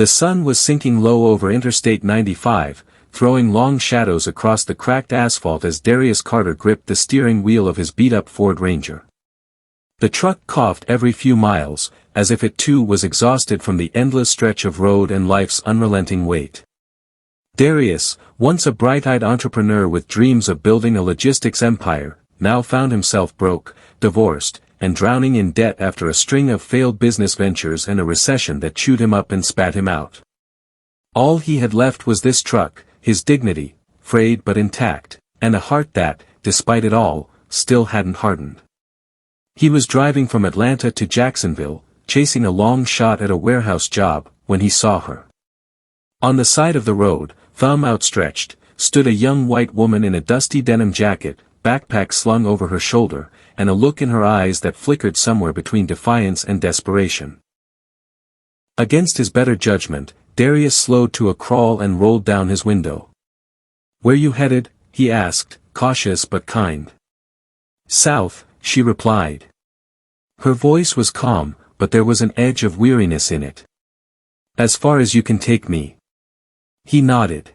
The sun was sinking low over Interstate 95, throwing long shadows across the cracked asphalt as Darius Carter gripped the steering wheel of his beat-up Ford Ranger. The truck coughed every few miles, as if it too was exhausted from the endless stretch of road and life's unrelenting weight. Darius, once a bright-eyed entrepreneur with dreams of building a logistics empire, now found himself broke, divorced, and drowning in debt after a string of failed business ventures and a recession that chewed him up and spat him out. All he had left was this truck, his dignity, frayed but intact, and a heart that, despite it all, still hadn't hardened. He was driving from Atlanta to Jacksonville, chasing a long shot at a warehouse job, when he saw her. On the side of the road, thumb outstretched, stood a young white woman in a dusty denim jacket, backpack slung over her shoulder, and a look in her eyes that flickered somewhere between defiance and desperation. Against his better judgment, Darius slowed to a crawl and rolled down his window. "Where you headed?" he asked, cautious but kind. "South," she replied. Her voice was calm, but there was an edge of weariness in it. "As far as you can take me." He nodded.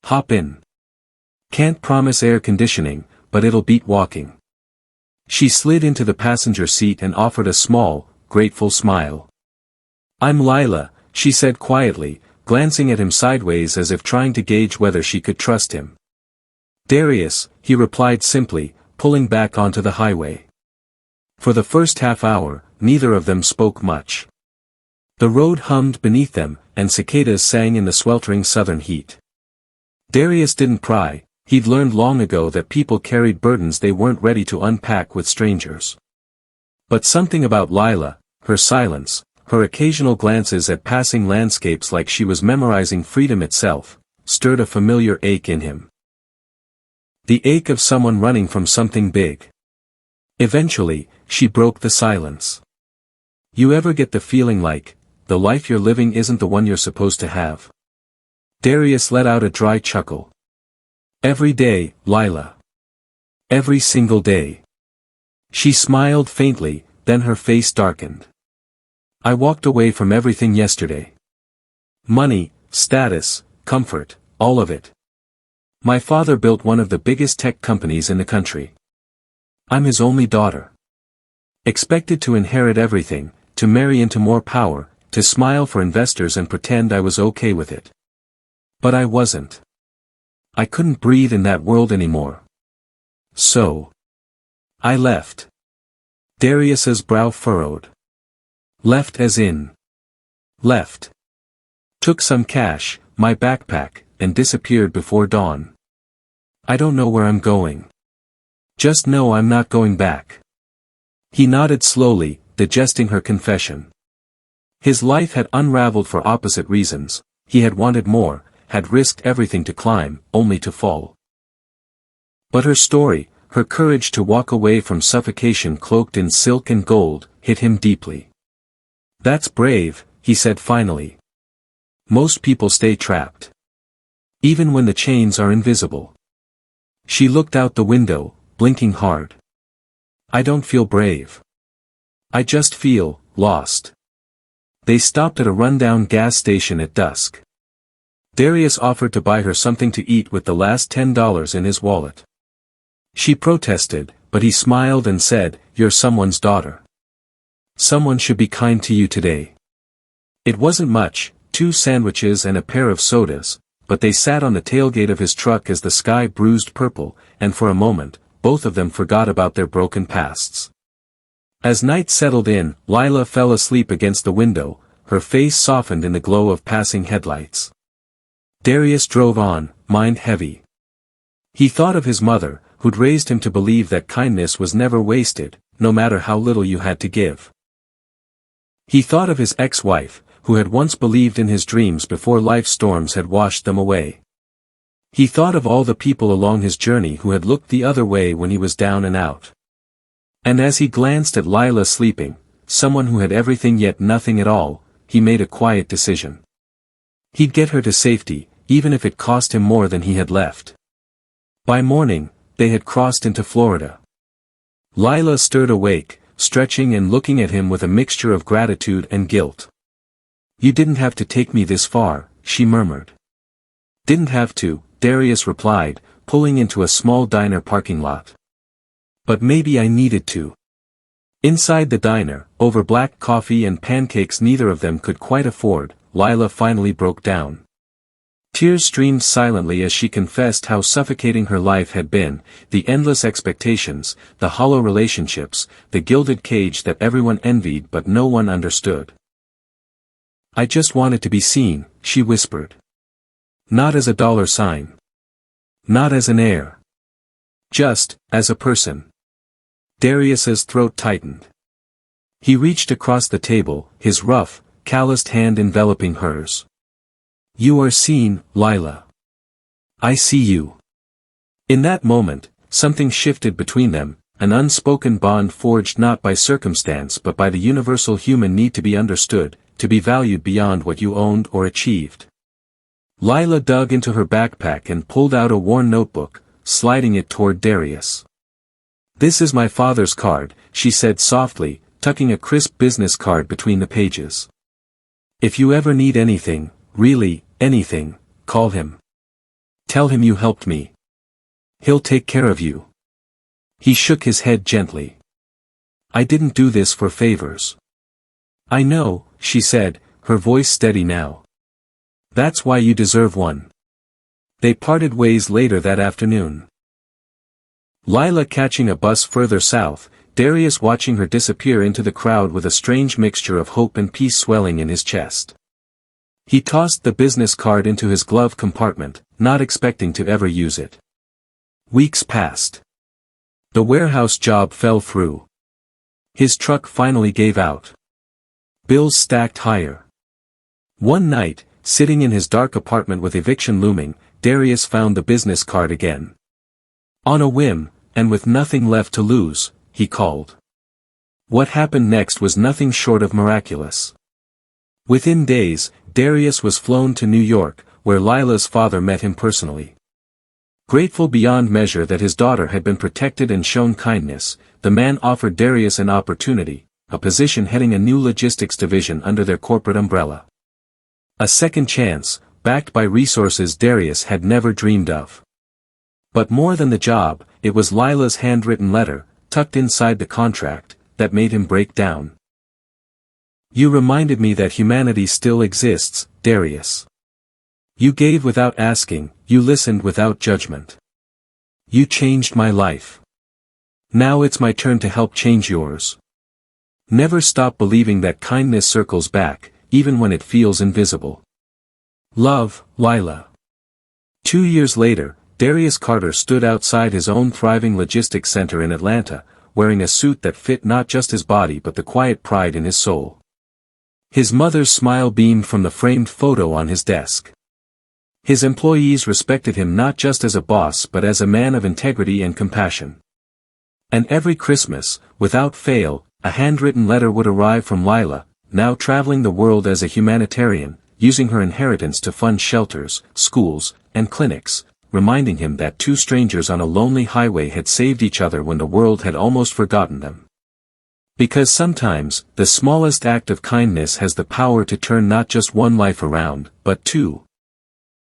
"Hop in. Can't promise air conditioning, but it'll beat walking." She slid into the passenger seat and offered a small, grateful smile. "I'm Lila," she said quietly, glancing at him sideways as if trying to gauge whether she could trust him. "Darius," he replied simply, pulling back onto the highway. For the first half hour, neither of them spoke much. The road hummed beneath them, and cicadas sang in the sweltering southern heat. Darius didn't pry. He'd learned long ago that people carried burdens they weren't ready to unpack with strangers. But something about Lila, her silence, her occasional glances at passing landscapes like she was memorizing freedom itself, stirred a familiar ache in him. The ache of someone running from something big. Eventually, she broke the silence. "You ever get the feeling like, the life you're living isn't the one you're supposed to have?" Darius let out a dry chuckle. "Every day, Lila. Every single day." She smiled faintly, then her face darkened. "I walked away from everything yesterday. Money, status, comfort, all of it. My father built one of the biggest tech companies in the country. I'm his only daughter. Expected to inherit everything, to marry into more power, to smile for investors and pretend I was okay with it. But I wasn't. I couldn't breathe in that world anymore. So I left." Darius's brow furrowed. "Left as in?" "Left. Took some cash, my backpack, and disappeared before dawn. I don't know where I'm going. Just know I'm not going back." He nodded slowly, digesting her confession. His life had unraveled for opposite reasons. He had wanted more, had risked everything to climb, only to fall. But her story, her courage to walk away from suffocation cloaked in silk and gold, hit him deeply. "That's brave," he said finally. "Most people stay trapped. Even when the chains are invisible." She looked out the window, blinking hard. "I don't feel brave. I just feel lost." They stopped at a rundown gas station at dusk. Darius offered to buy her something to eat with the last $10 in his wallet. She protested, but he smiled and said, "You're someone's daughter. Someone should be kind to you today." It wasn't much, 2 sandwiches and a pair of sodas, but they sat on the tailgate of his truck as the sky bruised purple, and for a moment, both of them forgot about their broken pasts. As night settled in, Lila fell asleep against the window, her face softened in the glow of passing headlights. Darius drove on, mind heavy. He thought of his mother, who'd raised him to believe that kindness was never wasted, no matter how little you had to give. He thought of his ex-wife, who had once believed in his dreams before life's storms had washed them away. He thought of all the people along his journey who had looked the other way when he was down and out. And as he glanced at Lila sleeping, someone who had everything yet nothing at all, he made a quiet decision. He'd get her to safety, even if it cost him more than he had left. By morning, they had crossed into Florida. Lila stirred awake, stretching and looking at him with a mixture of gratitude and guilt. You didn't have to take me this far, she murmured. Didn't have to, Darius replied, pulling into a small diner parking lot. But maybe I needed to. Inside the diner, over black coffee and pancakes neither of them could quite afford, Lila finally broke down. Tears streamed silently as she confessed how suffocating her life had been, the endless expectations, the hollow relationships, the gilded cage that everyone envied but no one understood. I just wanted to be seen, she whispered. Not as a dollar sign. Not as an heir. Just, as a person. Darius's throat tightened. He reached across the table, his rough, calloused hand enveloping hers. You are seen, Lila. I see you. In that moment, something shifted between them, an unspoken bond forged not by circumstance but by the universal human need to be understood, to be valued beyond what you owned or achieved. Lila dug into her backpack and pulled out a worn notebook, sliding it toward Darius. This is my father's card, she said softly, tucking a crisp business card between the pages. If you ever need anything, really, anything, call him. Tell him you helped me. He'll take care of you. He shook his head gently. I didn't do this for favors. I know, she said, her voice steady now. That's why you deserve one. They parted ways later that afternoon. Lila catching a bus further south, Darius watching her disappear into the crowd with a strange mixture of hope and peace swelling in his chest. He tossed the business card into his glove compartment, not expecting to ever use it. Weeks passed. The warehouse job fell through. His truck finally gave out. Bills stacked higher. One night, sitting in his dark apartment with eviction looming, Darius found the business card again. On a whim, and with nothing left to lose, he called. What happened next was nothing short of miraculous. Within days, Darius was flown to New York, where Lila's father met him personally. Grateful beyond measure that his daughter had been protected and shown kindness, the man offered Darius an opportunity, a position heading a new logistics division under their corporate umbrella. A second chance, backed by resources Darius had never dreamed of. But more than the job, it was Lila's handwritten letter, tucked inside the contract, that made him break down. You reminded me that humanity still exists, Darius. You gave without asking, you listened without judgment. You changed my life. Now it's my turn to help change yours. Never stop believing that kindness circles back, even when it feels invisible. Love, Lila. 2 years later, Darius Carter stood outside his own thriving logistics center in Atlanta, wearing a suit that fit not just his body but the quiet pride in his soul. His mother's smile beamed from the framed photo on his desk. His employees respected him not just as a boss but as a man of integrity and compassion. And every Christmas, without fail, a handwritten letter would arrive from Lila, now traveling the world as a humanitarian, using her inheritance to fund shelters, schools, and clinics, reminding him that two strangers on a lonely highway had saved each other when the world had almost forgotten them. Because sometimes, the smallest act of kindness has the power to turn not just one life around, but two.